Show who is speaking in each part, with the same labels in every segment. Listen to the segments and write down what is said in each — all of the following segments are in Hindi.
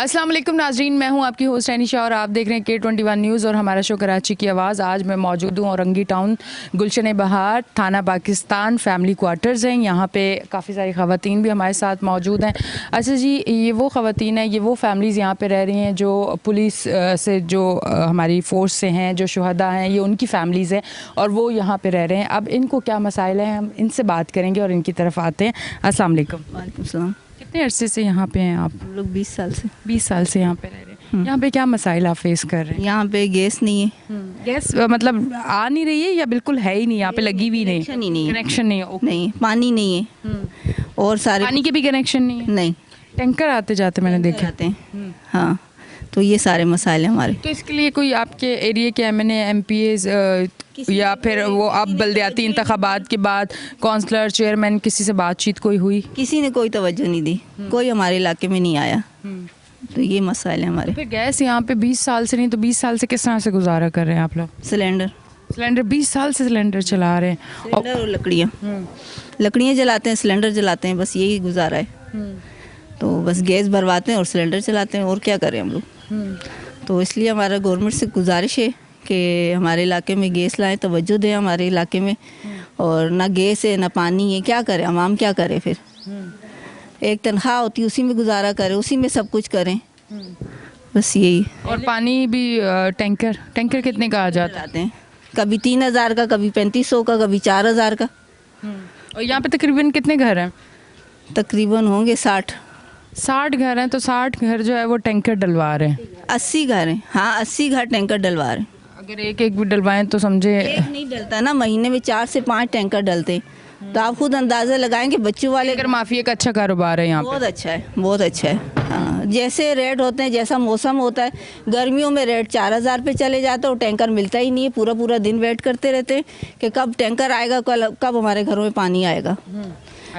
Speaker 1: अस्सलाम वालेकुम नाजरीन, मैं हूं आपकी होस्ट एनिशा और आप देख रहे हैं K21 न्यूज़ और हमारा शो कराची की आवाज़। आज मैं मौजूद हूं औरंगी टाउन गुलशन बहार थाना पाकिस्तान फैमिली क्वार्टर्स हैं। यहां पे काफ़ी सारी ख़वातीन भी हमारे साथ मौजूद हैं। अच्छा जी, ये वो ख़वातीन हैं, ये वो फैमिलीज़ यहाँ पे रह रही हैं जो पुलिस से जो हमारी फ़ोर्स से हैं, जो शुहदा हैं, ये उनकी फैमिलीज़ हैं और वो यहाँ पर रह रहे हैं। अब इनको क्या मसाइल हैं, हम इनसे बात करेंगे और इनकी तरफ आते हैं। अस्सलाम वालेकुम।
Speaker 2: वालेकुम सलाम।
Speaker 1: कितने अरसे से यहाँ पे हैं आप?
Speaker 2: हम लोग 20 साल से
Speaker 1: 20 साल से यहाँ पे रह रहे हैं। यहाँ पे क्या मसाइल आप फेस कर रहे हैं?
Speaker 2: यहाँ पे गैस नहीं है।
Speaker 1: गैस मतलब आ नहीं रही है या बिल्कुल है ही नहीं, यहाँ पे लगी भी नहीं?
Speaker 2: कनेक्शन ही नहीं है।
Speaker 1: कनेक्शन नहीं है, ओके।
Speaker 2: नहीं, पानी नहीं है और सारे
Speaker 1: पानी के भी कनेक्शन नहीं है?
Speaker 2: नहीं,
Speaker 1: टैंकर आते जाते मैंने देखे।
Speaker 2: आते हैं। हाँ, तो ये सारे मसाइल हैं हमारे।
Speaker 1: तो इसके लिए कोई आपके एरिया के एमएनए एमपीएस या फिर वो अब बल्दियाती इंतखाबात के बाद काउंसलर चेयरमैन किसी से बातचीत कोई हुई?
Speaker 2: किसी ने कोई तवज्जो नहीं दी, कोई हमारे इलाके में नहीं आया। तो ये मसाइल हैं हमारे।
Speaker 1: फिर गैस यहाँ पे 20 साल से नहीं, तो 20 साल से किस तरह से गुजारा कर रहे हैं आप लोग?
Speaker 2: सिलेंडर
Speaker 1: 20 साल से सिलेंडर चला रहे हैं।
Speaker 2: सिलेंडर और लकड़ियाँ जलाते हैं, सिलेंडर जलाते हैं, बस यही गुजारा है। तो बस गैस भरवाते हैं और सिलेंडर चलाते हैं, और क्या करें हम लोग। तो इसलिए हमारा गवर्नमेंट से गुजारिश है कि हमारे इलाके में गैस लाएं, तवज्जो दें हमारे इलाके में। और ना गैस है ना पानी है, क्या करें आवाम, क्या करे फिर। एक तनख्वाह होती है, उसी में गुजारा करें, उसी में सब कुछ करें, बस यही।
Speaker 1: और पानी भी टैंकर कितने का आ जाता
Speaker 2: लाते हैं, कभी 3000 का, कभी 3500 का, कभी 4000 का।
Speaker 1: और यहाँ पे तकरीबन कितने घर हैं?
Speaker 2: तकरीबन होंगे 60
Speaker 1: घर हैं। तो 60 घर जो है वो टैंकर डलवा रहे हैं?
Speaker 2: 80 घर हैं। हाँ, 80 घर टैंकर डलवा रहे हैं।
Speaker 1: अगर एक एक भी डलवाएं तो समझे
Speaker 2: एक नहीं डलता ना, महीने में 4 से 5 टैंकर डलते हैं। तो आप खुद अंदाज़ा लगाएंगे, बच्चों वाले
Speaker 1: टैंकर माफिया का अच्छा कारोबार है यहाँ पे।
Speaker 2: बहुत अच्छा है, बहुत अच्छा है। हाँ, जैसे रेट होते हैं, जैसा मौसम होता है, गर्मियों में रेट 4000 पे चले जाते हैं और टैंकर मिलता ही नहीं है। पूरा पूरा दिन वेट करते रहते हैं कि कब टैंकर आएगा, कब हमारे घरों में पानी आएगा।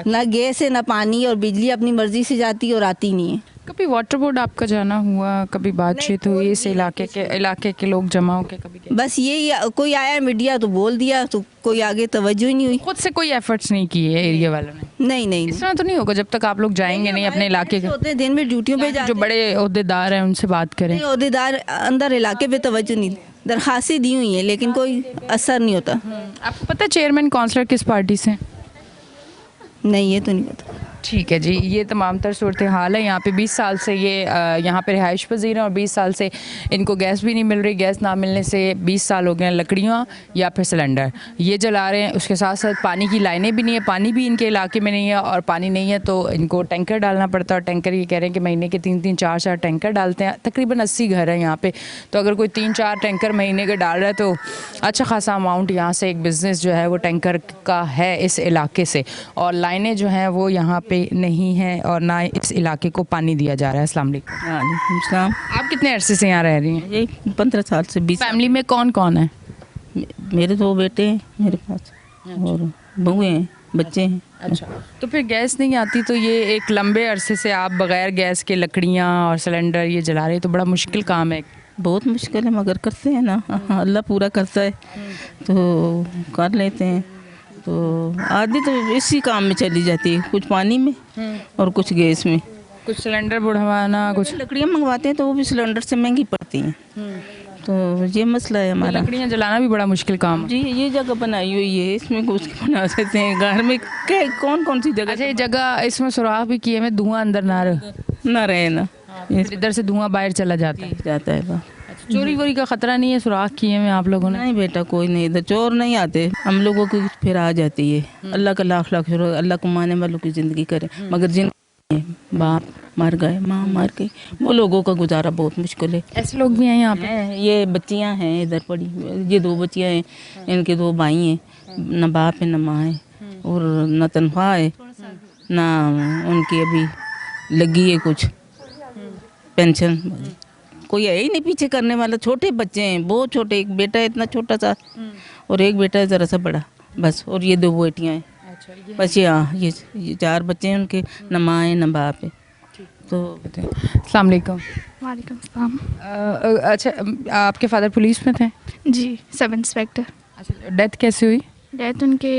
Speaker 2: ना गैस है ना पानी, और बिजली अपनी मर्जी से जाती है और आती नहीं है।
Speaker 1: कभी वाटर बोर्ड आपका जाना हुआ, कभी बातचीत हुई इस इलाके के लोग जमा होकर? कभी
Speaker 2: बस यही, कोई आया मीडिया तो बोल दिया, तो कोई आगे तवज्जो ही नहीं हुई।
Speaker 1: खुद से कोई एफर्ट्स नहीं किए एरिया वालों ने?
Speaker 2: नहीं,
Speaker 1: इस तरह तो नहीं होगा जब तक आप लोग जाएंगे नहीं अपने इलाके के।
Speaker 2: होते दिन में ड्यूटियों पे जाते
Speaker 1: जो बड़े ओहदेदार हैं उनसे बात करें।
Speaker 2: ओहदेदार अंदर इलाके पे तवज्जो नहीं, दरखास्तें दी हुई हैं लेकिन कोई असर नहीं होता।
Speaker 1: आपको पता है चेयरमैन काउंसलर किस पार्टी से?
Speaker 2: नहीं, ये तो नहीं पता।
Speaker 1: ठीक है जी, ये तमाम तर सूरत हाल है। यहाँ पे 20 साल से ये यहाँ पे रिहाइश पजीर हैं और 20 साल से इनको गैस भी नहीं मिल रही। गैस ना मिलने से 20 साल हो गए हैं। लकड़ियाँ या फिर सिलेंडर ये जला रहे हैं। उसके साथ साथ पानी की लाइनें भी नहीं है, पानी भी इनके इलाके में नहीं है। और पानी नहीं है तो इनको टैंकर डालना पड़ता है। और टैंकर ये कह रहे हैं कि महीने के 3-3 4-4 टैंकर डालते हैं। तकरीबन 80 घर हैं यहाँ पे। तो अगर कोई 3-4 टैंकर महीने के डाल रहा है तो अच्छा खासा अमाउंट यहाँ से एक बिज़नेस जो है वो टैंकर का है इस इलाके से। और लाइनें जो हैं वो यहाँ पे नहीं है और ना इस इलाके को पानी दिया जा रहा है। अस्सलाम वालेकुम।
Speaker 2: वालेकुम सलाम।
Speaker 1: आप कितने अरसे से यहाँ रह रही हैं?
Speaker 2: ये 15 साल से 20।
Speaker 1: फैमिली में कौन कौन है?
Speaker 2: मेरे 2 बेटे हैं मेरे पास, और बहुएं हैं, बच्चे हैं।
Speaker 1: अच्छा, तो फिर गैस नहीं आती तो ये एक लंबे अरसे से आप बगैर गैस के लकड़ियाँ और सिलेंडर ये जला रहे हैं, तो बड़ा मुश्किल काम है।
Speaker 2: बहुत मुश्किल है मगर करते हैं ना। अल्लाह पूरा करता है तो कर लेते हैं। तो आधी तो इसी काम में चली जाती है, कुछ पानी में और कुछ गैस में।
Speaker 1: कुछ सिलेंडर बढ़वाना, कुछ
Speaker 2: लकड़ियाँ मंगवाते हैं तो वो भी सिलेंडर से महंगी पड़ती हैं। तो ये मसला है हमारा।
Speaker 1: लकड़ियाँ जलाना भी बड़ा मुश्किल काम है
Speaker 2: जी। ये जगह बनाई हुई है, इसमें कुछ बना सकते हैं। घर में क्या कौन सी जगह?
Speaker 1: अच्छा, ये जगह इसमें सुराख भी किए में धुआं अंदर ना
Speaker 2: रहे ना,
Speaker 1: इधर से धुआं बाहर चला जाता है। चोरी वोरी का खतरा नहीं है सुराख किए में आप लोगों ने?
Speaker 2: नहीं बेटा, कोई नहीं, इधर चोर नहीं आते। हम लोगों की फिर आ जाती है। अल्लाह का लाख लाख शुक्र, अल्लाह को माने वालों की ज़िंदगी करे। मगर जिन बाप मर गए, माँ मर गई, वो लोगों का गुजारा बहुत मुश्किल है।
Speaker 1: ऐसे लोग भी हैं यहाँ पे?
Speaker 2: ये बच्चियाँ हैं इधर पड़ी, ये 2 बच्चियाँ हैं, इनके 2 भाई हैं। न बाप है न माँ है, और न तनख्वाह है ना उनकी अभी लगी है कुछ पेंशन। कोई है ही नहीं पीछे करने वाला। छोटे बच्चे हैं, बहुत छोटे। एक बेटा है इतना छोटा सा और एक बेटा है ज़रा सा बड़ा, बस। और ये 2 बेटियाँ हैं। अच्छा, बस ये 4 बच्चे हैं उनके, न माँ है न बाप है। तो
Speaker 1: अस्सलाम वालेकुम।
Speaker 3: वालेकुम सलाम।
Speaker 1: अच्छा, आपके फादर पुलिस में थे?
Speaker 3: जी, सब इंस्पेक्टर।
Speaker 1: अच्छा, डेथ कैसे हुई?
Speaker 3: डेथ उनके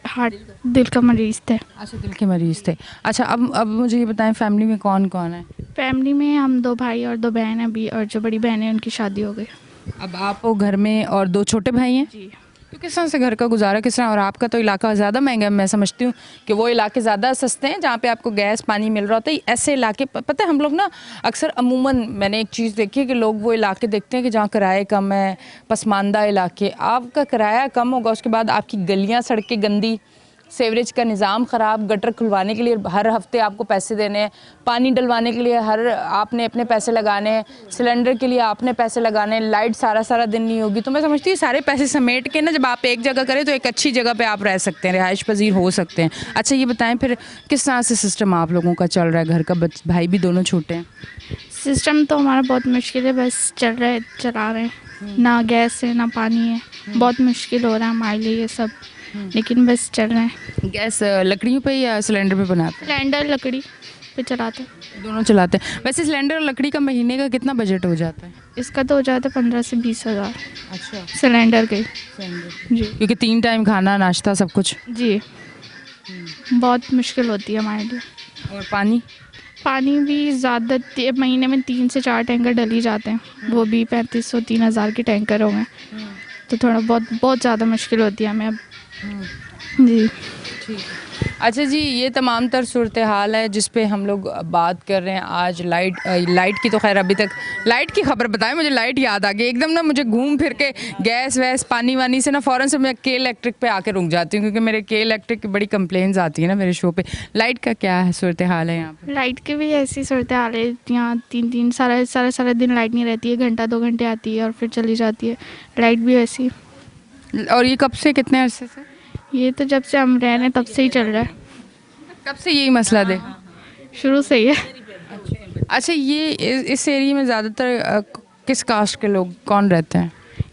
Speaker 3: हार्ट दिल का मरीज़ थे।
Speaker 1: अच्छा, दिल के मरीज़ थे। अच्छा, अब मुझे ये बताएं फैमिली में कौन कौन है?
Speaker 3: फैमिली में हम 2 भाई और 2 बहन हैं अभी, और जो बड़ी बहन है उनकी शादी हो गई।
Speaker 1: अब आप हो घर में और 2 छोटे भाई हैं?
Speaker 3: जी।
Speaker 1: तो किस तरह से घर का गुजारा किस तरह? और आपका तो इलाका ज़्यादा महंगा है, मैं समझती हूँ कि वो इलाके ज़्यादा सस्ते हैं जहाँ पे आपको गैस पानी मिल रहा होता है। ऐसे इलाके पता है हम लोग ना अक्सर अमूमन मैंने एक चीज़ देखी है कि लोग वो इलाके देखते हैं कि जहाँ किराए कम है, पसमानदा इलाके। आपका किराया कम होगा, उसके बाद आपकी गलियाँ सड़कें गंदी, सीवरेज का निज़ाम ख़राब, गटर खुलवाने के लिए हर हफ्ते आपको पैसे देने हैं, पानी डलवाने के लिए हर आपने अपने पैसे लगाने हैं, सिलेंडर के लिए आपने पैसे लगाने हैं, लाइट सारा दिन नहीं होगी। तो मैं समझती हूँ सारे पैसे समेट के ना जब आप एक जगह करें तो एक अच्छी जगह पे आप रह सकते हैं, रिहाइश पजीर हो सकते हैं। अच्छा, ये बताएं फिर किस तरह से सिस्टम आप लोगों का चल रहा है घर का? भाई भी दोनों छोटे हैं।
Speaker 3: सिस्टम तो हमारा बहुत मुश्किल है, बस चला रहे हैं। ना गैस है ना पानी है, बहुत मुश्किल हो रहा है हमारे लिए ये सब, लेकिन बस चल रहे हैं।
Speaker 1: गैस लकड़ियों पे या सिलेंडर पे बनाते
Speaker 3: सिलेंडर लकड़ी पे चलाते हैं।
Speaker 1: हैं? दोनों चलाते हैं। वैसे सिलेंडर और लकड़ी का महीने का कितना बजट हो जाता है?
Speaker 3: इसका तो हो जाता है 15 से 20 हज़ार
Speaker 1: अच्छा,
Speaker 3: सिलेंडर के। जी
Speaker 1: क्योंकि 3 टाइम खाना नाश्ता सब कुछ।
Speaker 3: जी, बहुत मुश्किल होती है हमारे लिए।
Speaker 1: और पानी?
Speaker 3: पानी भी ज़्यादा महीने में 3 से 4 टैंकर डल ही जाते हैं, वो भी 3500 3000 के टैंकर हो गए, तो थोड़ा बहुत ज़्यादा मुश्किल होती है हमें अब। जी।
Speaker 1: अच्छा जी, ये तमाम तर सूरत हाल है जिस पे हम लोग बात कर रहे हैं आज। लाइट की तो खैर अभी तक लाइट की खबर बताएं मुझे। लाइट याद आ गई एकदम ना, मुझे घूम फिर के गैस वैस पानी वानी से ना फ़ौरन से मैं के इलेक्ट्रिक पे आके रुक जाती हूँ, क्योंकि मेरे के इलेक्ट्रिक की बड़ी कंप्लेंट्स आती है ना मेरे शो पे। लाइट का क्या है सूरत हाल है यहाँ पे?
Speaker 3: लाइट की भी ऐसी सूरत हाल है यहाँ, 3 सारा दिन लाइट नहीं रहती है, घंटा 2 घंटे आती है और फिर चली जाती है। लाइट भी वैसी।
Speaker 1: और ये कब से, कितने अरसे से?
Speaker 3: ये तो जब से हम रह रहे हैं तब से ही चल रहा है,
Speaker 1: कब से यही मसला दे?
Speaker 3: शुरू से ही है।
Speaker 1: अच्छा, ये इस एरिया में ज़्यादातर किस कास्ट के लोग कौन रहते हैं?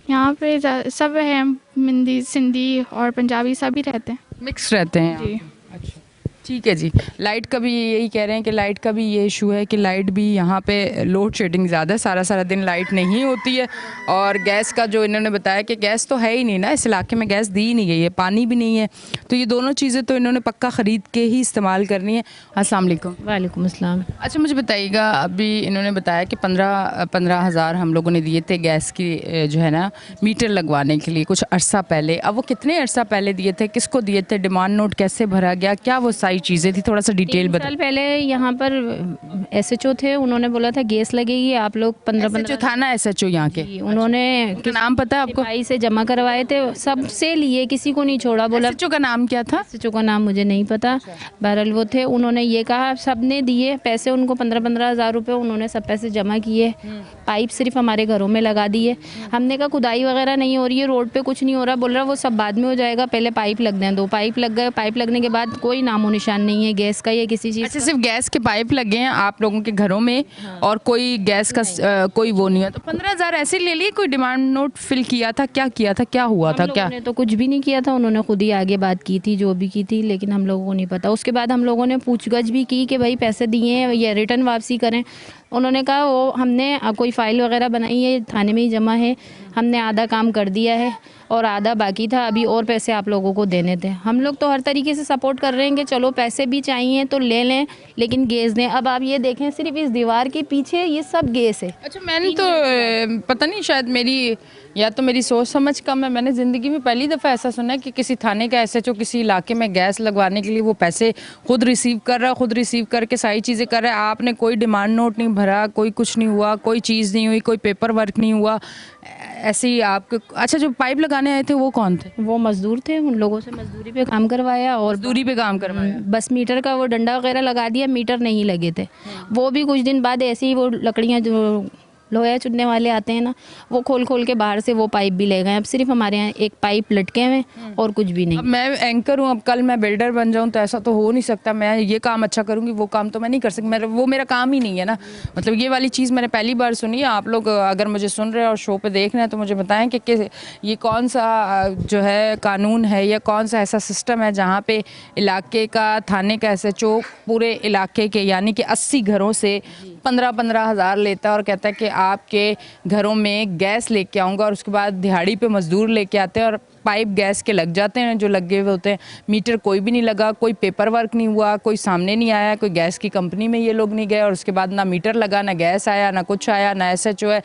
Speaker 3: यहाँ पे सब है, हिंदी सिंधी और पंजाबी सभी रहते हैं।
Speaker 1: मिक्स रहते हैं यहाँ?
Speaker 3: जी।
Speaker 1: अच्छा, ठीक है जी। लाइट का भी यही कह रहे हैं कि लाइट का भी ये इशू है कि लाइट भी यहाँ पे लोड शेडिंग ज़्यादा है, सारा दिन लाइट नहीं होती है। और गैस का जो इन्होंने बताया कि गैस तो है ही नहीं ना इस इलाके में, गैस दी ही नहीं गई है, पानी भी नहीं है, तो ये दोनों चीज़ें तो इन्होंने पक्का ख़रीद के ही इस्तेमाल करनी है। अस्सलाम वालेकुम।
Speaker 2: वालेकुम अस्सलाम।
Speaker 1: अच्छा, मुझे बताइएगा, अभी इन्होंने बताया कि 15 हज़ार हम लोगों ने दिए थे गैस की जो है ना मीटर लगवाने के लिए कुछ अरसा पहले। अब वो कितने अरसा पहले दिए थे, किसको दिए थे, डिमांड नोट कैसे भरा गया, क्या वो सारी चीज़ें थी, थोड़ा सा डिटेल
Speaker 2: 3
Speaker 1: बता।
Speaker 2: साल पहले यहाँ पर एसएचओ थे, उन्होंने बोला था गैस लगेगी, आप लोग 15
Speaker 1: जो था ना SHO यहाँ के,
Speaker 2: उन्होंने
Speaker 1: उनका नाम पता है आपको?
Speaker 2: भाई से जमा करवाए थे, सबसे लिए, किसी को नहीं छोड़ा। बोला
Speaker 1: SHO का नाम क्या था?
Speaker 2: एसएचओ का नाम मुझे नहीं पता, बहरहाल वो थे। उन्होंने ये कहा, सबने दिए पैसे उनको 15 हज़ार रुपये, उन्होंने सब पैसे जमा किए, पाइप सिर्फ हमारे घरों में लगा दिए। हमने कहा खुदाई वगैरह नहीं हो रही है, रोड पे कुछ नहीं हो रहा। बोल रहा वो सब बाद में हो जाएगा, पहले पाइप लग दें। 2 पाइप लग गए, पाइप लगने के बाद कोई नामो निशान नहीं है गैस का या किसी चीज़
Speaker 1: अच्छा,
Speaker 2: का।
Speaker 1: सिर्फ गैस के पाइप लगे हैं आप लोगों के घरों में, और कोई गैस का कोई वो नहीं है। तो 15 हज़ार ऐसे ले लिए, कोई डिमांड नोट फिल किया था, क्या किया था, क्या हुआ था, क्या?
Speaker 2: उन्होंने तो कुछ भी नहीं किया था, उन्होंने खुद ही आगे बात की थी जो भी की थी, लेकिन हम लोगों को नहीं पता। उसके बाद हम लोगों ने पूछगछ भी की कि भाई पैसे दिए हैं या रिटर्न वापसी करें। उन्होंने कहा वो हमने कोई फ़ाइल वगैरह बनाई है, थाने में ही जमा है, हमने आधा काम कर दिया है और आधा बाकी था, अभी और पैसे आप लोगों को देने थे। हम लोग तो हर तरीके से सपोर्ट कर रहे हैं कि चलो पैसे भी चाहिए तो ले लें, लेकिन गैस दें। अब आप ये देखें, सिर्फ इस दीवार के पीछे ये सब गैस है।
Speaker 1: अच्छा, मैंने तो पता नहीं, शायद मेरी या तो मेरी सोच समझ कम है, मैंने ज़िंदगी में पहली दफ़ा ऐसा सुना है कि किसी थाने का SHO किसी इलाके में गैस लगवाने के लिए वो पैसे खुद रिसीव कर रहा है, खुद रिसीव करके सारी चीज़ें कर रहा है। आपने कोई डिमांड नोट नहीं भरा, कोई कुछ नहीं हुआ, कोई चीज़ नहीं हुई, कोई पेपर वर्क नहीं हुआ, ऐसे ही आपके। अच्छा, जो पाइप लगाने आए थे वो कौन थे?
Speaker 2: वो मजदूर थे, उन लोगों से मजदूरी पे काम करवाया और
Speaker 1: दूरी पे काम करवाया।
Speaker 2: बस मीटर का वो डंडा वगैरह लगा दिया, मीटर नहीं लगे थे। वो भी कुछ दिन बाद ऐसे ही वो लकड़ियाँ जो लोहा चुनने वाले आते हैं ना, वो खोल के बाहर से वो पाइप भी ले गए। अब सिर्फ हमारे यहाँ एक पाइप लटके हुए और कुछ भी नहीं।
Speaker 1: अब मैं एंकर हूँ, अब कल मैं बिल्डर बन जाऊँ तो ऐसा तो हो नहीं सकता। मैं ये काम अच्छा करूँगी वो काम तो मैं नहीं कर सकती, वो मेरा काम ही नहीं है ना। मतलब ये वाली चीज़ मैंने पहली बार सुनी है। आप लोग अगर मुझे सुन रहे हैं और शो पे देख रहे हैं तो मुझे बताएं कि ये कौन सा जो है कानून है या कौन सा ऐसा सिस्टम है जहाँ पे इलाके का थाने का SHO पूरे इलाके के यानी कि 80 घरों से 15 हज़ार लेता है और कहता है कि आपके घरों में गैस लेके आऊँगा, और उसके बाद दिहाड़ी पे मजदूर लेके आते हैं और पाइप गैस के लग जाते हैं जो लगे हुए होते हैं, मीटर कोई भी नहीं लगा, कोई पेपर वर्क नहीं हुआ, कोई सामने नहीं आया, कोई गैस की कंपनी में ये लोग नहीं गए और उसके बाद ना मीटर लगा, ना गैस आया, ना कुछ आया, ना SHO है,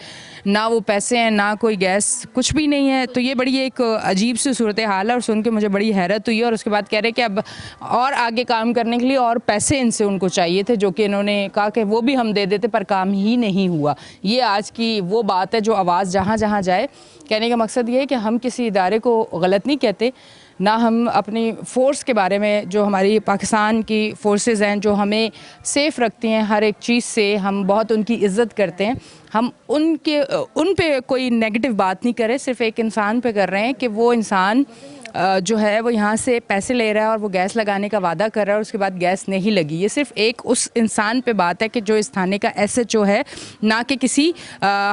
Speaker 1: ना वो पैसे हैं, ना कोई गैस, कुछ भी नहीं है। तो ये बड़ी एक अजीब सी सूरत हाल है और सुन के मुझे बड़ी हैरत हुई है। और उसके बाद कह रहे कि अब और आगे काम करने के लिए और पैसे इनसे उनको चाहिए थे, जो कि इन्होंने कहा कि वो भी हम दे देते, पर काम ही नहीं हुआ। ये आज की वो बात है जो आवाज़ जहाँ जहाँ जाए। कहने का मकसद ये है कि हम किसी इदारे को गलत नहीं कहते, ना हम अपनी फ़ोर्स के बारे में, जो हमारी पाकिस्तान की फ़ोर्सेस हैं जो हमें सेफ़ रखती हैं हर एक चीज़ से, हम बहुत उनकी इज़्ज़त करते हैं। हम उन पे कोई नेगेटिव बात नहीं करें, सिर्फ़ एक इंसान पे कर रहे हैं कि वो इंसान जो है वो यहाँ से पैसे ले रहा है और वो गैस लगाने का वादा कर रहा है और उसके बाद गैस नहीं लगी। ये सिर्फ एक उस इंसान पे बात है कि जो इस थाने का SHO है, ना कि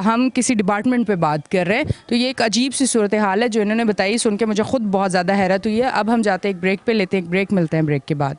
Speaker 1: हम किसी डिपार्टमेंट पे बात कर रहे हैं। तो ये एक अजीब सी सूरत हाल है जो इन्होंने बताई, सुन के मुझे ख़ुद बहुत ज़्यादा हैरत हुई है। अब हम जाते हैं एक ब्रेक पे, लेते हैं एक ब्रेक, मिलते हैं ब्रेक के बाद।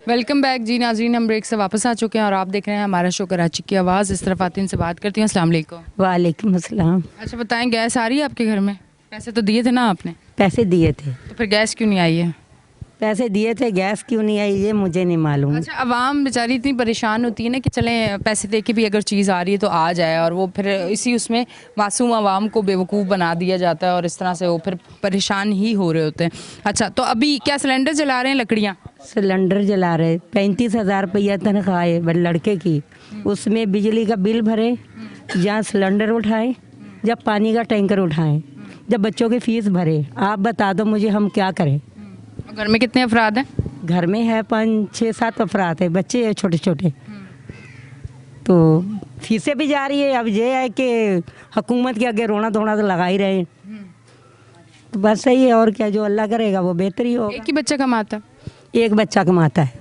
Speaker 1: वेलकम बैक जी नाज़रीन, हम ब्रेक से वापस आ चुके हैं और आप देख रहे हैं हमारा शो कराची की आवाज़। इस तरफ आती इनसे बात करती हूँ। अस्सलाम वालेकुम।
Speaker 4: वालेकुम अस्सलाम।
Speaker 1: अच्छा बताएं, गैस आ रही है आपके घर में? पैसे तो दिए थे ना आपने?
Speaker 4: पैसे दिए थे।
Speaker 1: तो फिर गैस क्यों नहीं आई है?
Speaker 4: पैसे दिए थे, गैस क्यों नहीं आई ये मुझे नहीं मालूम।
Speaker 1: अच्छा, आवाम बेचारी इतनी परेशान होती है ना कि चलें पैसे दे के भी अगर चीज़ आ रही है तो आ जाए, और वो फिर इसी उसमें मासूम आवाम को बेवकूफ़ बना दिया जाता है और इस तरह से वो फिर परेशान ही हो रहे होते हैं। अच्छा, तो अभी क्या सिलेंडर जला रहे हैं, लकड़ियाँ?
Speaker 4: सिलेंडर जला रहे। 35,000 रुपया तनख्वाह है लड़के की, उसमें बिजली का बिल भरे, जहाँ सिलेंडर उठाए, जब पानी का टैंकर उठाएं, जब बच्चों की फ़ीस भरे। आप बता दो मुझे हम क्या करें।
Speaker 1: घर में कितने अफराद हैं?
Speaker 4: घर में है 5-6-7 अफराद है, बच्चे हैं छोटे छोटे। तो फीसें भी जा रही है। अब ये है कि हुकूमत के आगे रोना धोना तो लगा ही रहे हैं। तो बस सही है, और क्या, जो अल्लाह करेगा वो बेहतरी होगा।
Speaker 1: एक ही बच्चा कमाता है?
Speaker 4: एक बच्चा कमाता है,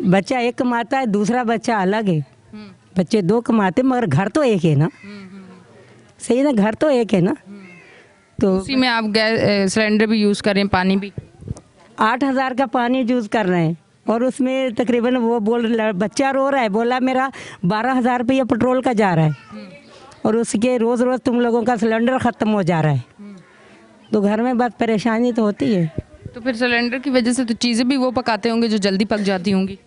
Speaker 4: बच्चा एक कमाता है, दूसरा बच्चा अलग है। बच्चे 2 कमाते, मगर घर तो एक है ना। सही ना, घर तो एक है ना। तो
Speaker 1: उसी में आप गैस सिलेंडर भी यूज़ कर रहे हैं, पानी भी?
Speaker 4: 8,000 का पानी यूज़ कर रहे हैं और उसमें तकरीबन वो बच्चा रो रहा है, बोला मेरा 12,000 रुपया पेट्रोल का जा रहा है और उसके रोज़ रोज़ तुम लोगों का सिलेंडर ख़त्म हो जा रहा है। तो घर में बस परेशानी तो होती है।
Speaker 1: तो फिर सिलेंडर की वजह से तो चीज़ें भी वो पकाते होंगे जो जल्दी पक जाती होंगी,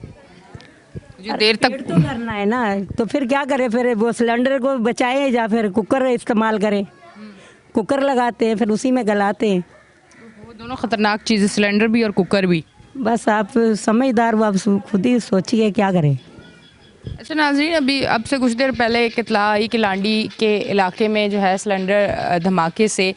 Speaker 1: जो देर तक
Speaker 4: तो करना है ना। तो फिर क्या करें, फिर वो सिलेंडर को बचाए या फिर कुकर इस्तेमाल करें। कुकर लगाते हैं, फिर उसी में गलाते हैं।
Speaker 1: वो दोनों ख़तरनाक चीज़ें, सिलेंडर भी और कुकर भी।
Speaker 4: बस आप समझदार हो, आप खुद ही सोचिए क्या करें।
Speaker 1: अच्छा नाज़रीन, अभी अब से कुछ देर पहले एक इत्तला आई कि लांडी के इलाके में जो है सिलेंडर धमाके से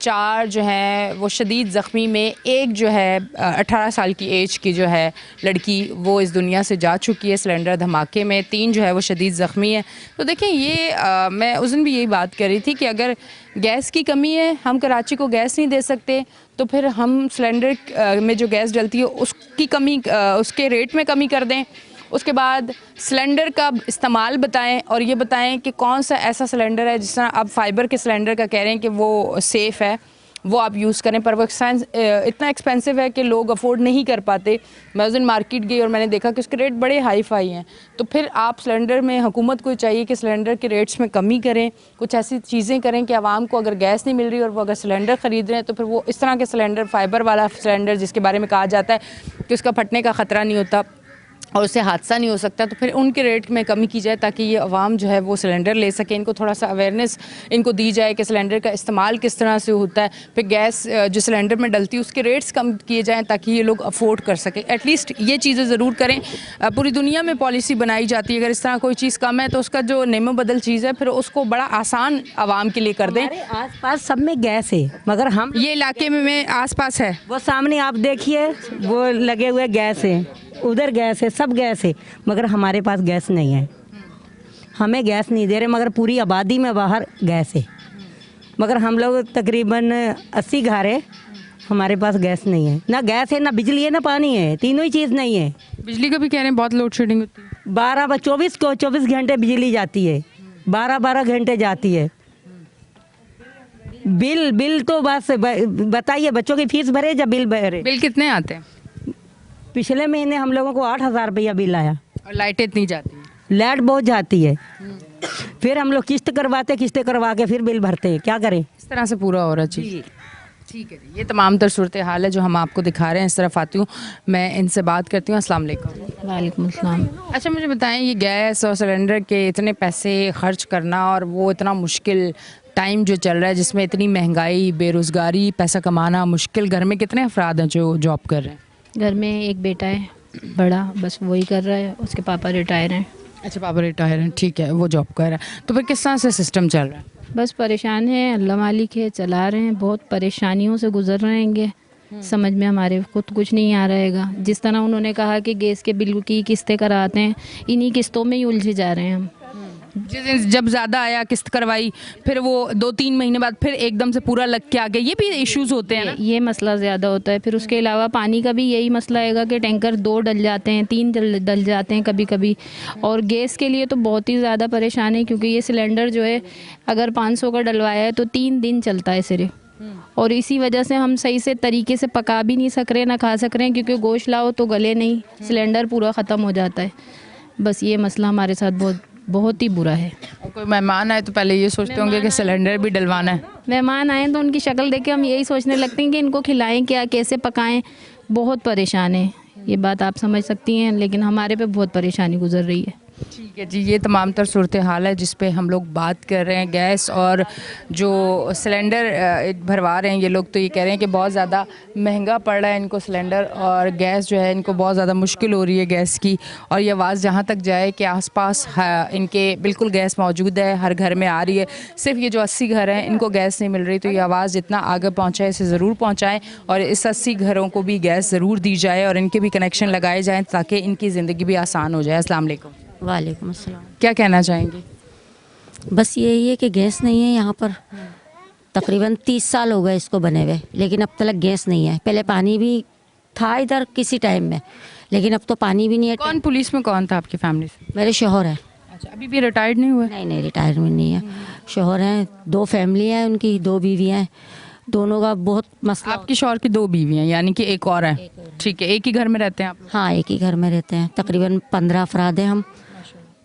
Speaker 1: 4 जो हैं वो शदीद ज़ख्मी में, एक जो है 18 साल की एज की जो है लड़की वो इस दुनिया से जा चुकी है सिलेंडर धमाके में, 3 जो है वो शदीद ज़ख्मी है। तो देखें ये मैं उस दिन भी यही बात कर रही थी कि अगर गैस की कमी है, हम कराची को गैस नहीं दे सकते, तो फिर हम सिलेंडर में जो गैस डलती है उसकी कमी, उसके रेट में कमी कर दें। उसके बाद सिलेंडर का इस्तेमाल बताएं और ये बताएं कि कौन सा ऐसा सिलेंडर है, जिस तरह आप फाइबर के सिलेंडर का कह रहे हैं कि वो सेफ़ है, वो आप यूज़ करें, पर वो इतना एक्सपेंसिव है कि लोग अफोर्ड नहीं कर पाते। मैं उस दिन मार्केट गई और मैंने देखा कि उसके रेट बड़े हाई फाई हैं। तो फिर आप सिलेंडर में, हुकूमत को चाहिए कि सिलेंडर के रेट्स में कमी करें, कुछ ऐसी चीज़ें करें कि आवाम को अगर गैस नहीं मिल रही और वो अगर सिलेंडर ख़रीद रहे हैं तो फिर वो इस तरह के सिलेंडर, फाइबर वाला सिलेंडर जिसके बारे में कहा जाता है कि उसका फटने का ख़तरा नहीं होता और उससे हादसा नहीं हो सकता, तो फिर उनके रेट में कमी की जाए ताकि ये अवाम जो है वो सिलेंडर ले सके। इनको थोड़ा सा अवेयरनेस इनको दी जाए कि सिलेंडर का इस्तेमाल किस तरह से होता है, फिर गैस जो सिलेंडर में डलती है उसके रेट्स कम किए जाएं ताकि ये लोग अफोर्ड कर सकें। एटलीस्ट ये चीज़ें ज़रूर करें। पूरी दुनिया में पॉलिसी बनाई जाती है, अगर इस तरह कोई चीज़ कम है तो उसका जो नेमो बदल चीज़ है फिर उसको बड़ा आसान आवाम के लिए कर दें।
Speaker 4: आस पास सब में गैस है, मगर हम
Speaker 1: ये इलाके में आस पास है,
Speaker 4: वो सामने आप देखिए वो लगे हुए गैस है, उधर गैस है, सब गैस है, मगर हमारे पास गैस नहीं है। हमें गैस नहीं दे रहे, मगर पूरी आबादी में बाहर गैस है। मगर हम लोग तकरीबन 80 घर है, हमारे पास गैस नहीं है। ना गैस है, ना बिजली है, ना पानी है, तीनों ही चीज़ नहीं है।
Speaker 1: बिजली का भी कह रहे हैं बहुत लोड शेडिंग होती है।
Speaker 4: 24 घंटे बिजली जाती है, 12 घंटे जाती है। बिल तो बस बताइए, बच्चों की फीस भरे या बिल भरे?
Speaker 1: बिल कितने आते हैं?
Speaker 4: पिछले महीने हम लोगों को 8,000 रुपया बिल आया।
Speaker 1: और लाइटें इतनी जाती हैं?
Speaker 4: लाइट बहुत जाती है। फिर हम लोग किस्त करवा के फिर बिल भरते हैं, क्या करें?
Speaker 1: इस तरह से पूरा हो रहा चीज़। ठीक है जी, ये तमाम तर सूरत हाल है जो हम आपको दिखा रहे हैं। इस तरफ आती हूँ मैं, इनसे बात करती हूँ। अस्सलाम वालेकुम।
Speaker 2: वालेकुम अस्सलाम।
Speaker 1: अच्छा, मुझे बताएं, ये गैस और सिलेंडर के इतने पैसे खर्च करना और वो इतना मुश्किल टाइम जो चल रहा है जिसमें इतनी महंगाई, बेरोज़गारी, पैसा कमाना मुश्किल, घर में कितने अफराद हैं जो जॉब कर रहे हैं?
Speaker 5: घर में एक बेटा है बड़ा, बस वही कर रहा है, उसके पापा रिटायर हैं।
Speaker 1: अच्छा, पापा रिटायर हैं, ठीक है, वो जॉब कर रहा है। तो फिर किस तरह से सिस्टम चल रहा है?
Speaker 5: बस परेशान है, अल्लाह मालिक है, चला रहे हैं, बहुत परेशानियों से गुजर रहेंगे। समझ में हमारे खुद कुछ नहीं आ रहेगा। जिस तरह उन्होंने कहा कि गैस के बिल की किस्तें कराते हैं, इन्हीं किस्तों में ही उलझे जा रहे हैं हम।
Speaker 1: जिस दिन जब ज़्यादा आया किस्त करवाई, फिर वो 2-3 महीने बाद फिर एकदम से पूरा लग के आ गया, ये भी इश्यूज होते हैं ना?
Speaker 5: ये मसला ज़्यादा होता है। फिर उसके अलावा पानी का भी यही मसला आएगा कि टैंकर 2 डल जाते हैं, 3 डल जाते हैं कभी कभी। और गैस के लिए तो बहुत ही ज़्यादा परेशान है, क्योंकि ये सिलेंडर जो है अगर 500 का डलवाया है तो 3 दिन चलता है सिर्फ। और इसी वजह से हम सही से तरीके से पका भी नहीं सक रहे, ना खा सक रहे हैं, क्योंकि गोश्त लाओ तो गले नहीं, सिलेंडर पूरा ख़त्म हो जाता है। बस ये मसला हमारे साथ बहुत ही बुरा है।
Speaker 1: और कोई मेहमान आए तो पहले ये सोचते होंगे कि सिलेंडर भी डलवाना है।
Speaker 5: मेहमान आए तो उनकी शक्ल देख के हम यही सोचने लगते हैं कि इनको खिलाएं क्या, कैसे पकाएं। बहुत परेशान है, ये बात आप समझ सकती हैं, लेकिन हमारे पे बहुत परेशानी गुजर रही है।
Speaker 1: ठीक है जी, ये तमाम तर सूरत हाल है जिस पे हम लोग बात कर रहे हैं। गैस और जो सिलेंडर भरवा रहे हैं ये लोग, तो ये कह रहे हैं कि बहुत ज़्यादा महंगा पड़ रहा है इनको सिलेंडर और गैस जो है, इनको बहुत ज़्यादा मुश्किल हो रही है गैस की। और ये आवाज़ जहाँ तक जाए कि आसपास इनके बिल्कुल गैस मौजूद है, हर घर में आ रही है। सिर्फ ये जो 80 घर हैं इनको गैस नहीं मिल रही, तो ये आवाज़ जितना आगे पहुँचाए इसे ज़रूर पहुँचाएँ और इस 80 घरों को भी गैस ज़रूर दी जाए और इनके भी कनेक्शन लगाए जाएँ ताकि इनकी ज़िंदगी भी आसान हो जाए। अस्सलाम वालेकुम।
Speaker 6: वालेकुम अस्सलाम।
Speaker 1: क्या कहना चाहेंगी?
Speaker 6: बस यही है कि गैस नहीं है यहाँ पर। तकरीबन 30 साल हो गए इसको बने हुए, लेकिन अब तक गैस नहीं है। पहले पानी भी था इधर किसी टाइम में, लेकिन अब तो पानी भी नहीं है।
Speaker 1: कौन पुलिस में कौन था आपकी फैमिली से?
Speaker 6: मेरे शोहर है।
Speaker 1: अच्छा, अभी भी रिटायर्ड नहीं हुए?
Speaker 6: नहीं, रिटायरमेंट नहीं है। शोहर हैं, 2 फैमिली हैं उनकी, 2 बीवियाँ हैं, दोनों का बहुत मसला।
Speaker 1: आपकी शौहर की 2 बीवियाँ, यानी कि एक और है? ठीक है, एक ही घर में रहते हैं आप?
Speaker 6: हाँ, एक ही घर में रहते हैं। तकरीबन 15 अफराद हैं हम,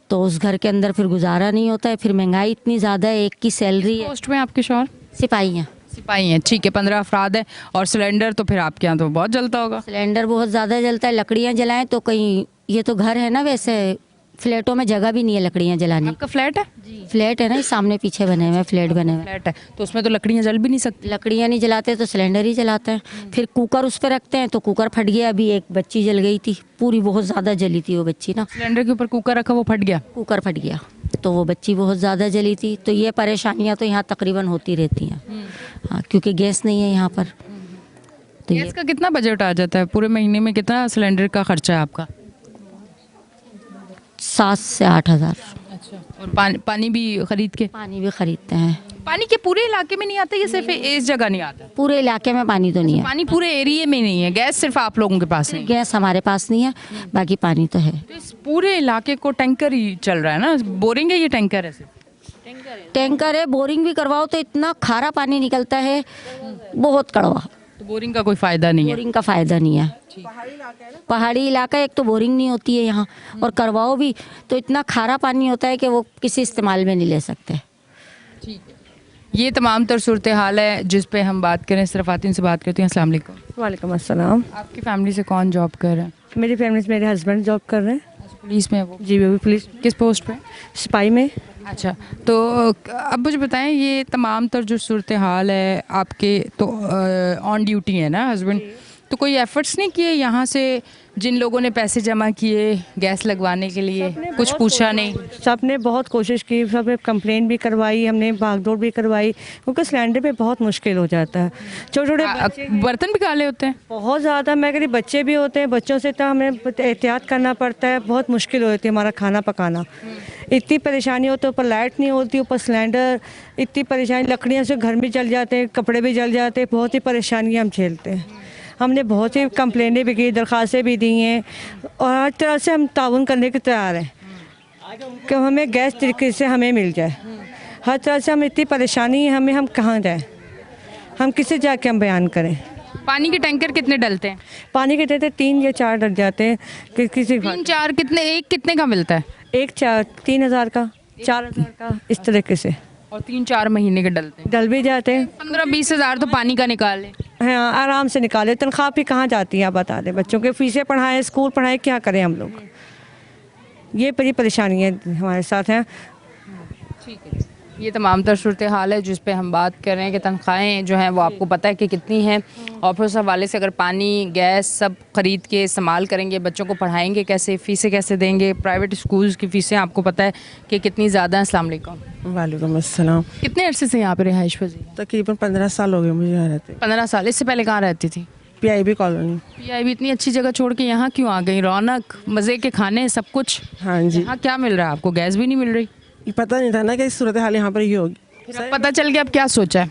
Speaker 6: तो उस घर के अंदर फिर गुजारा नहीं होता है। फिर महंगाई इतनी ज़्यादा है, एक की सैलरी है।
Speaker 1: पोस्ट में आपके शौहर?
Speaker 6: सिपाही हैं।
Speaker 1: सिपाही हैं, ठीक है। 15 अफराद है। और सिलेंडर तो फिर आपके यहाँ तो बहुत जलता होगा?
Speaker 6: सिलेंडर बहुत ज़्यादा जलता है। लकड़ियाँ जलाएं तो कहीं, ये तो घर है ना, वैसे फ्लैटों में जगह भी नहीं है लकड़ियाँ जलाने।
Speaker 1: आपका फ्लैट है?
Speaker 6: फ्लैट है ना, इस सामने पीछे बने हुए फ्लैट बने हुए।
Speaker 1: फ्लैट है तो उसमें तो लकड़ियाँ जल भी नहीं सकती।
Speaker 6: लकड़ियाँ नहीं जलाते तो सिलेंडर ही जलाते हैं। फिर कुकर उस पर रखते हैं तो कुकर फट गया। अभी एक बच्ची जल गई थी, पूरी बहुत ज़्यादा जली थी वो बच्ची ना।
Speaker 1: सिलेंडर के ऊपर कुकर रखा, वो फट गया?
Speaker 6: कुकर फट गया तो वो बच्ची बहुत ज़्यादा जली थी। तो ये परेशानियाँ तो यहाँ तकरीबन होती रहती हैं। हाँ, क्योंकि गैस नहीं है यहाँ पर। तो
Speaker 1: गैस का कितना बजट आ जाता है पूरे महीने में? कितना सिलेंडर का खर्चा है आपका?
Speaker 6: 7 से 8 हज़ार।
Speaker 1: अच्छा, और पानी भी खरीद के?
Speaker 6: पानी भी खरीदते हैं।
Speaker 1: पानी के पूरे इलाके में नहीं आता, ये सिर्फ इस जगह नहीं आता?
Speaker 6: पूरे इलाके में पानी तो नहीं है।
Speaker 1: पानी पूरे एरिया में नहीं है, गैस सिर्फ आप लोगों के पास नहीं है?
Speaker 6: गैस हमारे पास नहीं है, बाकी पानी तो है।
Speaker 1: तो इस पूरे इलाके को टैंकर ही चल रहा है ना? बोरिंग है, ये टैंकर है सिर्फ?
Speaker 6: टैंकर है। बोरिंग भी करवाओ तो इतना खारा पानी निकलता है, बहुत कड़वा।
Speaker 1: तो बोरिंग का कोई फ़ायदा नहीं है?
Speaker 6: बोरिंग का फ़ायदा नहीं है। पहाड़ी इलाका, एक तो बोरिंग नहीं होती है यहाँ, और करवाओ भी तो इतना खारा पानी होता है कि वो किसी इस्तेमाल में नहीं ले सकते।
Speaker 1: ठीक है, ये तमाम तर सूरत हाल है जिस पे हम बात करें। सिर्फ आती से बात करती हैं। अस्सलाम वालेकुम।
Speaker 7: वालेकुम अस्सलाम।
Speaker 1: आपकी फैमिली से कौन जॉब कर रहा है?
Speaker 7: मेरी फैमिली से मेरे हस्बैंड जॉब कर रहे हैं।
Speaker 1: पुलिस में है वो?
Speaker 7: जी, वो भी पुलिस।
Speaker 1: किस पोस्ट पे?
Speaker 7: सिपाही में।
Speaker 1: अच्छा, तो अब मुझे बताएं, ये तमाम तर जो सूरत हाल है आपके, तो ऑन ड्यूटी है ना हस्बैंड, तो कोई एफर्ट्स नहीं किए यहाँ से, जिन लोगों ने पैसे जमा किए गैस लगवाने के लिए, कुछ पूछा नहीं?
Speaker 7: सबने बहुत कोशिश की, सब कंप्लेन भी करवाई, हमने भागदौड़ भी करवाई, क्योंकि सिलेंडर पे बहुत मुश्किल हो जाता है। छोटे छोटे बच्चे,
Speaker 1: बर्तन भी काले होते हैं।
Speaker 7: बहुत ज़्यादा, मैं कह रही बच्चे भी होते हैं, बच्चों से तो हमें एहतियात करना पड़ता है, बहुत मुश्किल हो जाती है हमारा खाना पकाना। इतनी परेशानी होती है, ऊपर लाइट नहीं होती, ऊपर सिलेंडर, इतनी परेशानी, लकड़ियाँ से घर भी जल जाते हैं, कपड़े भी जल जाते हैं, बहुत ही परेशानियाँ हम झेलते हैं। हमने बहुत ही कंप्लेनें भी की, दरख्वास्तें भी दी हैं, और हर तरह से हम ताउन करने के तैयार हैं कि हमें गैस तरीके से हमें मिल जाए। हर तरह से हम इतनी परेशानी है हमें, हम कहाँ जाएं, हम किसे जाके हम बयान करें।
Speaker 1: पानी के टैंकर कितने डलते हैं?
Speaker 7: पानी के देते 3 या 4 डल जाते हैं किसी
Speaker 1: 3-4 कितने, एक कितने का मिलता है?
Speaker 7: एक 3,000 का, 4,000 का, इस तरीके से
Speaker 1: और 3-4 महीने के डलते हैं।
Speaker 7: डल भी जाते हैं।
Speaker 1: 15-20 हज़ार तो पानी का निकाले।
Speaker 7: हाँ, आराम से निकाले। तनख्वाह भी कहाँ जाती है आप बता दें, बच्चों के फीसें पढ़ाएं, स्कूल पढ़ाएं, क्या करें हम लोग। ये बड़ी परेशानियाँ हमारे साथ हैं।
Speaker 1: ठीक है, ये तमाम तर सूरत हाल है जिस पे हम बात कर रहे हैं कि तनख्वाहें जो हैं वो आपको पता है कि कितनी हैं, और फिर उस हवाले से अगर पानी गैस सब ख़रीद के इस्तेमाल करेंगे, बच्चों को पढ़ाएंगे कैसे, फ़ीसें कैसे देंगे, प्राइवेट स्कूल्स की फ़ीसें आपको पता है कि कितनी ज़्यादा हैं। अस्सलाम वालेकुम।
Speaker 8: वालेकुम अस्सलाम।
Speaker 1: कितने अरसे से यहाँ पे रिहाइश पजीर?
Speaker 8: तकरीबन 15 साल हो गए मुझे यहाँ रहते।
Speaker 1: 15 साल। इससे पहले कहाँ रहती थी?
Speaker 8: PIB colony.
Speaker 1: PIB इतनी अच्छी जगह छोड़ के यहाँ क्यों आ गई? रौनक, मज़े के खाने, सब कुछ।
Speaker 8: हाँ जी।
Speaker 1: यहाँ क्या मिल रहा है आपको? गैस भी नहीं मिल रही।
Speaker 8: ये पता नहीं था ना कि सूरत हाल यहाँ पर ये होगी।
Speaker 1: फिर अब पता चल गया, अब क्या सोचा है?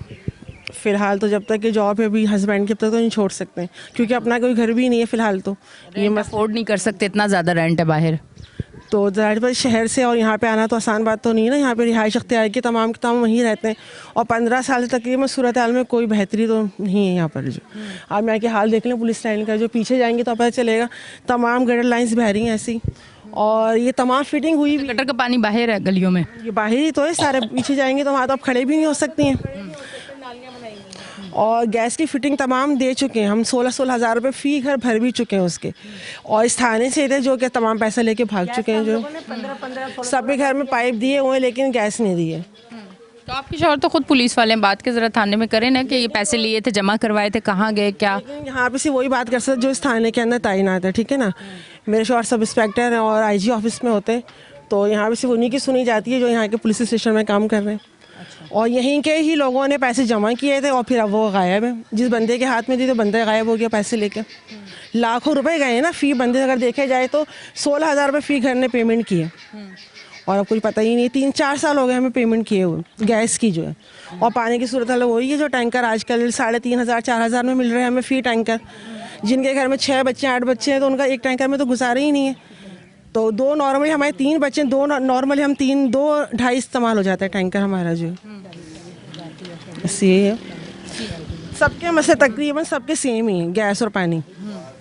Speaker 8: फ़िलहाल तो जब तक कि जॉब है भी हस्बैंड के, तब तक तो नहीं छोड़ सकते, क्योंकि अपना कोई घर भी नहीं है फ़िलहाल। तो
Speaker 1: ये अफोर्ड नहीं कर सकते, इतना ज़्यादा रेंट है बाहर।
Speaker 8: तो ज़ाहिर पर शहर से और यहाँ पे आना तो आसान बात तो नहीं है ना। यहाँ पे रिहाइश अख्तियार की तमाम वहीं रहते हैं, और 15 साल से तकरीबन सूरत हाल में कोई बेहतरी तो नहीं है यहाँ पर। जो आप यहाँ के हाल देख लें पुलिस लाइन का, जो पीछे जाएंगे तो पता चलेगा तमाम गटर लाइन्स बह रही हैं ऐसी, और ये तमाम फिटिंग हुई भी।
Speaker 1: गटर का पानी बाहर है गलियों में,
Speaker 8: ये बाहर ही तो है सारे। पीछे जाएंगे तो वहाँ तो आप खड़े भी नहीं हो सकती हैं। और गैस की फिटिंग तमाम दे चुके हैं हम, 16-16 हज़ार रुपये फ़ी घर भर भी चुके हैं उसके, और इस थाने से थे जो कि तमाम पैसा लेके भाग चुके हैं। जो सबके घर में पाइप दिए हुए हैं लेकिन गैस नहीं दी है।
Speaker 1: तो आपके शौहर तो खुद पुलिस वाले हैं, बात के ज़रा थाने में करें ना कि ये पैसे लिए थे, जमा करवाए थे, कहाँ गए, क्या?
Speaker 8: यहाँ पे से वही बात कर सकते जो इस थाने के अंदर तैनात है, ठीक है ना। मेरे शौहर सब इंस्पेक्टर हैं और IG ऑफिस में होते हैं, तो यहाँ पे सिर्फ उन्हीं की सुनी जाती है जो यहाँ के पुलिस स्टेशन में काम कर रहे हैं। और यहीं के ही लोगों ने पैसे जमा किए थे, और फिर अब वो गायब है। जिस बंदे के हाथ में थी तो बंदा गायब हो गया पैसे लेके। लाखों रुपए गए हैं ना फ़ी बंदे, अगर देखे जाए तो 16 हज़ार रुपये फ़ी घर ने पेमेंट किए, और अब कुछ पता ही नहीं। 3-4 साल हो गए हमें पेमेंट किए हुए गैस की जो है। और पानी की सूरत हाल वही है, जो टैंकर आजकल 3,500-4,000 में मिल रहे हैं हमें फ़ी टैंकर। जिनके घर में 6 बच्चे 8 बच्चे हैं तो उनका एक टैंकर में तो गुजारा ही नहीं है। तो 2 नॉर्मली हमारे 3 बच्चे, 2 नॉर्मली हम 2-2.5 इस्तेमाल हो जाता है टैंकर हमारा जो। बस ये है, सबके मसले तकरीबन सबके सेम ही हैं, गैस और पानी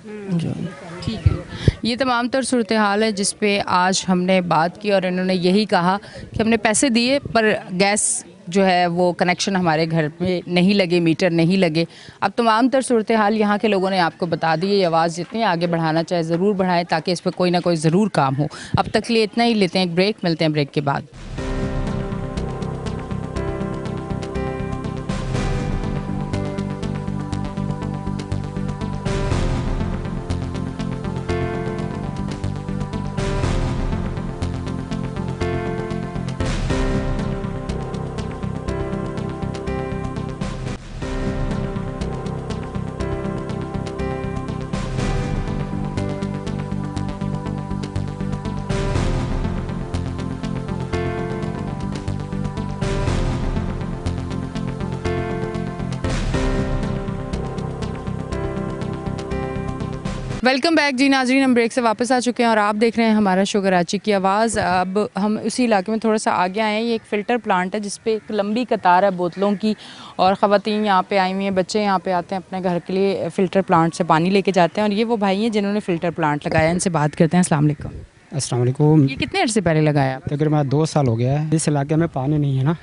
Speaker 8: जो।
Speaker 1: ठीक है, ये तमाम तर सूरत हाल है जिस पे आज हमने बात की, और इन्होंने यही कहा कि हमने पैसे दिए पर गैस जो है वो कनेक्शन हमारे घर में नहीं लगे, मीटर नहीं लगे। अब तमाम तर सूरत हाल यहाँ के लोगों ने आपको बता दी। ये आवाज़ जितनी आगे बढ़ाना चाहे ज़रूर बढ़ाएं ताकि इस पर कोई ना कोई ज़रूर काम हो। अब तक के लिए इतना ही, लेते हैं एक ब्रेक, मिलते हैं ब्रेक के बाद। वेलकम बैक जी नाजरीन, हम ब्रेक से वापस आ चुके हैं और आप देख रहे हैं हमारा शो कराची की आवाज़। अब हम उसी इलाके में थोड़ा सा आगे आए हैं। ये एक फ़िल्टर प्लांट है जिस पे एक लंबी कतार है बोतलों की, और ख़वातीन यहाँ पे आई हुई हैं, बच्चे यहाँ पे आते हैं अपने घर के लिए फ़िल्टर प्लांट से पानी लेके जाते हैं। और ये वो भाई हैं जिन्होंने फ़िल्टर प्लांट लगाया, इनसे बात करते हैं। अस्सलाम वालेकुम।
Speaker 9: अस्सलाम वालेकुम।
Speaker 1: ये कितने अर्से पहले लगाया?
Speaker 9: तकरीबन 2 साल हो गया है। इस इलाके में पानी नहीं है ना,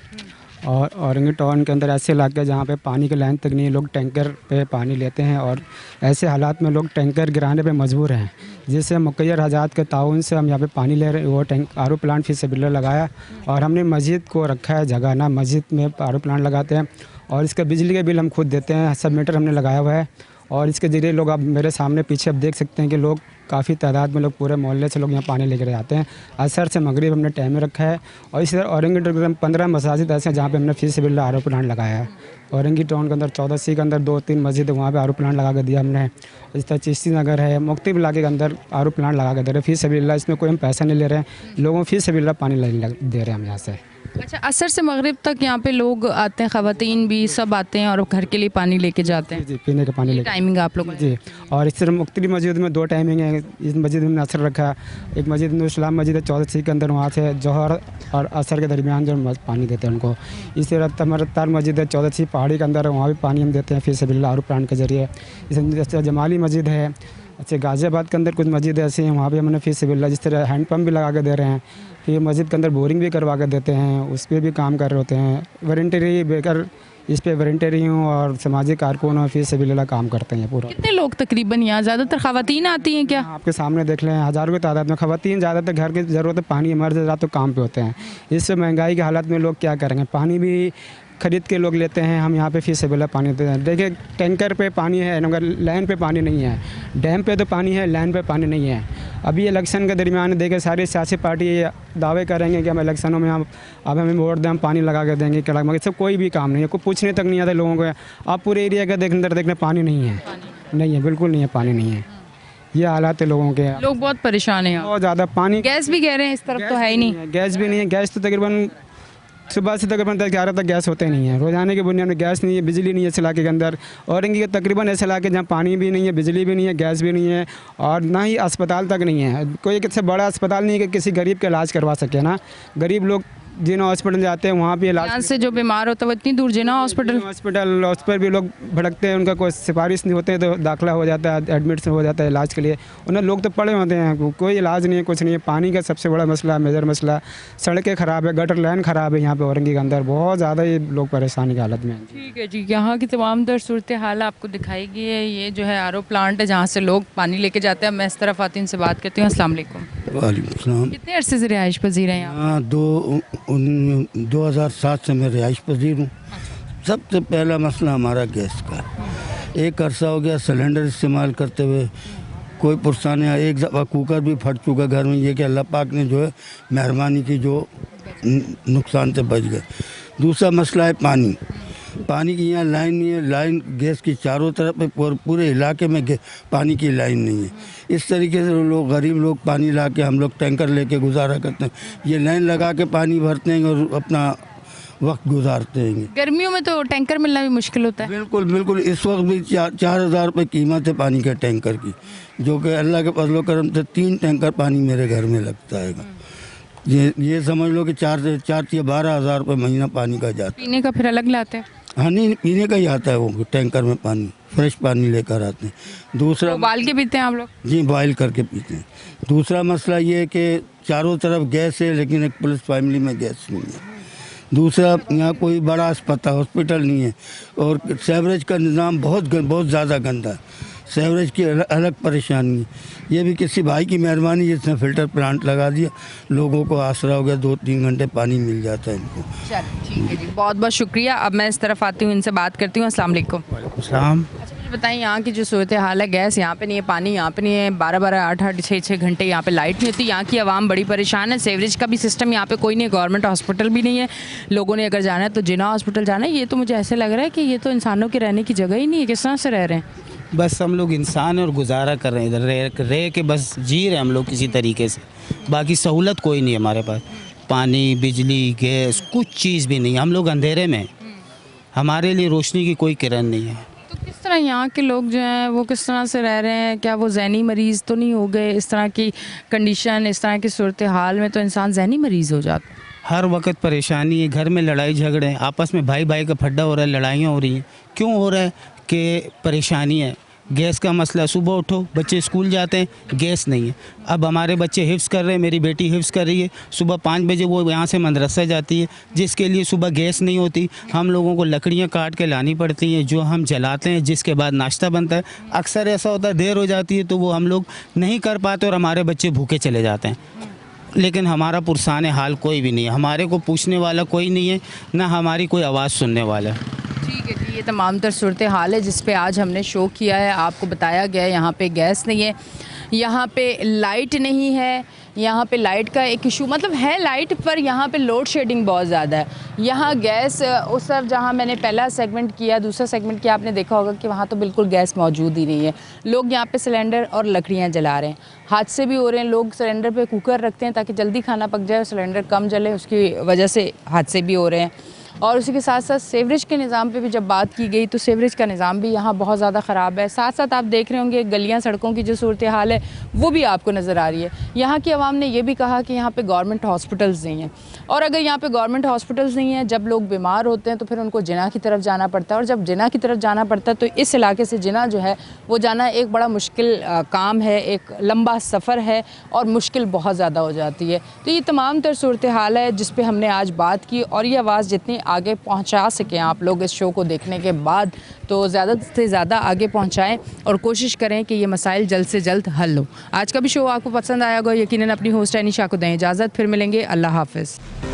Speaker 9: और औरंगी टाउन के अंदर ऐसे इलाके हैं जहाँ पे पानी की लाइन तक नहीं है, लोग टैंकर पे पानी लेते हैं, और ऐसे हालात में लोग टैंकर गिराने पे मजबूर हैं। जिससे मुकैयर हज़ात के ताउन से हम यहाँ पे पानी ले रहे हैं। वो RO प्लांट फी सबिल्लाह लगाया, और हमने मस्जिद को रखा है जगह ना, मस्जिद में RO प्लांट लगाते हैं, और इसका बिजली के बिल हम खुद देते हैं, सब मीटर हमने लगाया हुआ है। और इसके ज़रिए लोग, आप मेरे सामने पीछे अब देख सकते हैं कि लोग काफ़ी तादाद में लोग पूरे मोहल्ले से लोग यहाँ पानी लेकर आते हैं। असर से मगरिब हमने टाइम में रखा है। और इसी तरह औरंगी तकरीबन 15 मसाजिद ऐसे हैं जहाँ पे हमने फीसबिल्लाह आर ओ प्लांट लगाया है। औरंगी टाउन के अंदर 14C के अंदर 2-3 मस्जिद है, वहाँ पे आर ओ प्लांट लगा कर दिया हमने। इस तरह चिश्ती नगर है, मुख्तलिफ इलाके के अंदर आर ओ प्लांट लगा कर दे रहे हैं फीसबिल्लाह। इसमें कोई हम पैसा नहीं ले रहे हैं, लोगों फीसबिल्लाह पानी दे रहे हैं हम यहाँ से।
Speaker 1: अच्छा, असर से मगरिब तक यहाँ पे लोग आते हैं, ख़वातीन भी सब आते हैं और घर के लिए पानी लेके जाते हैं।
Speaker 9: जी, पीने का पानी लेके।
Speaker 1: टाइमिंग आप लोग
Speaker 9: जी, और इस तरह मुख्तलिफ मस्जिद में 2 टाइमिंग है। इस मस्जिद में असर रखा, एक मस्जिद में इस्लाम मस्जिद है 14C के अंदर, वहाँ से जोहर और असर के दरमियान जो पानी देते हैं उनको। इस तरह तमरतार मस्जिद है 14C पहाड़ी के अंदर, वहाँ भी पानी हम देते हैं फीसबिल्लाह आर ओ प्लांट के ज़रिए। इस तरह जमाली मस्जिद है। अच्छा, गाज़ियाबाद के अंदर कुछ मस्जिद ऐसी हैं, वहाँ भी हमने फीसबिल्लाह जिस तरह हैंड पम्प भी लगा के दे रहे हैं। फिर मस्जिद के अंदर बोरिंग भी करवा कर देते हैं, उस पर भी काम कर रहे होते हैं। वॉलंटरी बेकर इस पे वॉलंटरी हूँ और सामाजिक कारकुन और फीसबिल्लाह काम करते हैं पूरा।
Speaker 1: कितने लोग तकरीबन यहाँ? ज़्यादातर ख़वातीन आती हैं क्या?
Speaker 9: आपके सामने देख लें, हज़ारों की तादाद में ख़वातीन। ज़्यादातर घर की ज़रूरत है, पानी मर्द ज़रा तो काम पे होते हैं। इस महंगाई के हालात में लोग क्या करेंगे, पानी भी ख़रीद के लोग लेते हैं। हम यहाँ पे फीसबिल्लाह पानी देते हैं। देखिए, टैंकर पे पानी है मगर लाइन पे पानी नहीं है। डैम पे तो पानी है, लाइन पे पानी नहीं है। अभी इलेक्शन के दरमियान देखिए सारी सियासी पार्टी दावे करेंगे कि हम इलेक्शनों में अब हमें वोट दें, हम पानी लगा के देंगे, क्या मगर इससे कोई भी काम नहीं है। कोई पूछने तक नहीं आता लोगों को। आप पूरे एरिया के अंदर देखने पानी नहीं है, नहीं है, बिल्कुल नहीं है, पानी नहीं है। ये हालात है लोगों के।
Speaker 1: लोग बहुत परेशान हैं,
Speaker 9: बहुत ज़्यादा। पानी,
Speaker 1: गैस भी कह रहे हैं इस तरफ तो है ही नहीं।
Speaker 9: गैस भी नहीं है। गैस तो तकरीबन सुबह से तकरीबन 10-11 तक गैस होते नहीं है। रोजाना की बुनियाद में गैस नहीं है, बिजली नहीं है इस इलाके के अंदर। औरंगी के तकरीबन ऐसे इलाके जहाँ पानी भी नहीं है, बिजली भी नहीं है, गैस भी नहीं है और ना ही अस्पताल तक नहीं है। कोई इससे बड़ा अस्पताल नहीं है कि किसी गरीब का इलाज करवा सके ना। गरीब लोग जिना हॉस्पिटल जाते हैं वहाँ भी इलाज,
Speaker 1: यहाँ से जो बीमार होता है वो इतनी दूर जिना हॉस्पिटल
Speaker 9: उस पर भी लोग भड़कते हैं। उनका कोई सिफारिश नहीं होते तो दाखिला हो जाता है, एडमिट हो जाता है इलाज के लिए। उन्हें लोग तो पड़े होते हैं, कोई इलाज नहीं है, कुछ नहीं है। पानी का सबसे बड़ा मसला, मेजर मसला। सड़कें ख़राब है, गटर लाइन ख़राब है यहाँ पे औरंगी के अंदर। बहुत ज़्यादा ये लोग परेशानी की हालत में हैं।
Speaker 1: ठीक है जी, यहाँ की तमाम तर सूरत हाल आपको दिखाई गई है। ये जो है आर ओ प्लांट है जहाँ से लोग पानी लेके जाते हैं। मैं इस तरफ आती से बात करती हूँ। अस्सलाम वालेकुम।
Speaker 10: वालेकुम सलाम।
Speaker 1: कितने अरसे से रिहाइश पजीर हैं यहाँ?
Speaker 10: हाँ, 2007 से मैं रिहाइश पजीर हूँ। सबसे पहला मसला हमारा गैस का। एक अरसा हो गया सिलेंडर इस्तेमाल करते हुए, कोई पुरसाने। एक दफ़ा कुकर भी फट चुका घर में। ये कि अल्लाह पाक ने जो है मेहरबानी की, जो नुकसान से बच गए। दूसरा मसला है पानी। पानी की यहाँ लाइन नहीं है। लाइन गैस की चारों तरफ है, पूरे इलाके में पानी की लाइन नहीं है। इस तरीके से लोग, गरीब लोग पानी ला के, हम लोग टैंकर लेके गुजारा करते हैं। ये लाइन लगा के पानी भरते हैं और अपना वक्त गुजारते हैं।
Speaker 1: गर्मियों में तो टैंकर मिलना भी मुश्किल होता है।
Speaker 10: बिल्कुल बिल्कुल। इस वक्त भी 4,000 रुपये कीमत है पानी के टैंकर की, जो कि अल्लाह के फजल करम से 3 टैंकर पानी मेरे घर में लगता है। ये समझ लो कि 4 या 12,000 रुपये महीना पानी का जाता है।
Speaker 1: पीने का फिर अलग लाते हैं?
Speaker 10: हाँ, नहीं, पीने का ही आता है वो टैंकर में पानी, फ्रेश पानी लेकर आते हैं। दूसरा,
Speaker 1: उबाल के पीते हैं आप लोग?
Speaker 10: जी, बॉयल करके पीते हैं। दूसरा मसला ये है कि चारों तरफ गैस है लेकिन एक पुलिस फैमिली में गैस नहीं है। दूसरा, यहाँ कोई बड़ा अस्पताल हॉस्पिटल नहीं है और सीवरेज का निज़ाम बहुत ज़्यादा गंदा है। सीवरेज की अलग परेशानी है। ये भी किसी भाई की मेहरबानी जिसने फ़िल्टर प्लांट लगा दिया, लोगों को आसरा हो गया, 2-3 घंटे पानी मिल जाता है इनको।
Speaker 1: चलो ठीक है जी, बहुत बहुत शुक्रिया। अब मैं इस तरफ आती हूँ, इनसे बात करती हूँ। अस्सलाम वालेकुम।
Speaker 9: सलाम।
Speaker 1: अच्छा, मुझे बताएं यहाँ की जो सूरत हाल है। गैस यहाँ पे नहीं है, पानी यहाँ पे नहीं है, 12-12, 8-8, 6-6 घंटे यहाँ पे लाइट नहीं होती। यहाँ की आवाम बड़ी परेशान है। सीवरेज का भी सिस्टम यहाँ पे कोई नहीं है, गवर्नमेंट हॉस्पिटल भी नहीं है। लोगों ने अगर जाना है तो जिना हॉस्पिटल जाना है। ये तो मुझे ऐसे लग रहा है कि ये तो इंसानों के रहने की जगह ही नहीं है। किस तरह से रह रहे हैं?
Speaker 11: बस हम लोग इंसान हैं और गुजारा कर रहे हैं इधर रह के, बस जी रहे हैं हम लोग किसी तरीके से। बाकी सहूलत कोई नहीं है हमारे पास। पानी, बिजली, गैस, कुछ चीज़ भी नहीं। हम लोग अंधेरे में, हमारे लिए रोशनी की कोई किरण नहीं है।
Speaker 1: तो किस तरह यहाँ के लोग जो हैं वो किस तरह से रह रहे हैं? क्या वो जहनी मरीज़ तो नहीं हो गए? इस तरह की कंडीशन, इस तरह की सूरत हाल में तो इंसान जहनी मरीज़ हो जाता है।
Speaker 11: हर वक्त परेशानी है, घर में लड़ाई झगड़े, आपस में भाई भाई का फड्डा हो रहा है, लड़ाइयाँ हो रही हैं। क्यों हो रहा है कि परेशानी है। गैस का मसला, सुबह उठो, बच्चे स्कूल जाते हैं, गैस नहीं है। अब हमारे बच्चे हिफ्ज़ कर रहे हैं, मेरी बेटी हिफ्ज़ कर रही है, सुबह 5 बजे वो यहाँ से मदरसा जाती है, जिसके लिए सुबह गैस नहीं होती। हम लोगों को लकड़ियाँ काट के लानी पड़ती हैं, जो हम जलाते हैं, जिसके बाद नाश्ता बनता है। अक्सर ऐसा होता है देर हो जाती है तो वो हम लोग नहीं कर पाते और हमारे बच्चे भूखे चले जाते हैं। लेकिन हमारा पुरसान हाल कोई भी नहीं है, हमारे को पूछने वाला कोई नहीं है, ना हमारी कोई आवाज़ सुनने वाला है।
Speaker 1: ठीक है जी, ये तमाम तर सूरत हाल है जिस पे आज हमने शो किया है। आपको बताया गया है यहाँ पे गैस नहीं है, यहाँ पे लाइट नहीं है, यहाँ पे लाइट का एक इशू मतलब है लाइट पर यहाँ पे लोड शेडिंग बहुत ज़्यादा है। यहाँ गैस उस तरफ जहाँ मैंने पहला सेगमेंट किया, दूसरा सेगमेंट किया, आपने देखा होगा कि वहाँ तो बिल्कुल गैस मौजूद ही नहीं है। लोग यहाँ पे सिलेंडर और लकड़ियाँ जला रहे हैं, हादसे भी हो रहे हैं। लोग सिलेंडर पे कुकर रखते हैं ताकि जल्दी खाना पक जाए, सिलेंडर कम जले, उसकी वजह से हादसे भी हो रहे हैं। और उसी के साथ साथ सीवरेज के निज़ाम पे भी जब बात की गई तो सीवरेज का निज़ाम भी यहाँ बहुत ज़्यादा ख़राब है। साथ साथ आप देख रहे होंगे गलियाँ सड़कों की जो सूरत हाल है वो भी आपको नज़र आ रही है। यहाँ की आवाम ने ये भी कहा कि यहाँ पे गवर्नमेंट हॉस्पिटल्स नहीं हैं, और अगर यहाँ पे गवर्नमेंट हॉस्पिटल्स नहीं हैं, जब लोग बीमार होते हैं तो फिर उनको जिना की तरफ जाना पड़ता है, और जब जिना की तरफ जाना पड़ता है तो इस इलाके से जिना जो है वो जाना एक बड़ा मुश्किल काम है, एक लंबा सफ़र है और मुश्किल बहुत ज़्यादा हो जाती है। तो ये तमाम तर सूरत हाल है जिस पे हमने आज बात की, और ये आवाज़ जितनी आगे पहुंचा सकें आप लोग इस शो को देखने के बाद तो ज़्यादा से ज़्यादा आगे पहुंचाएं और कोशिश करें कि ये मसाइल जल्द से जल्द हल हो। आज का भी शो आपको पसंद आया होगा, यकीनन अपनी होस्ट एनिशा को दें इजाज़त, फिर मिलेंगे, अल्लाह हाफ़िज़।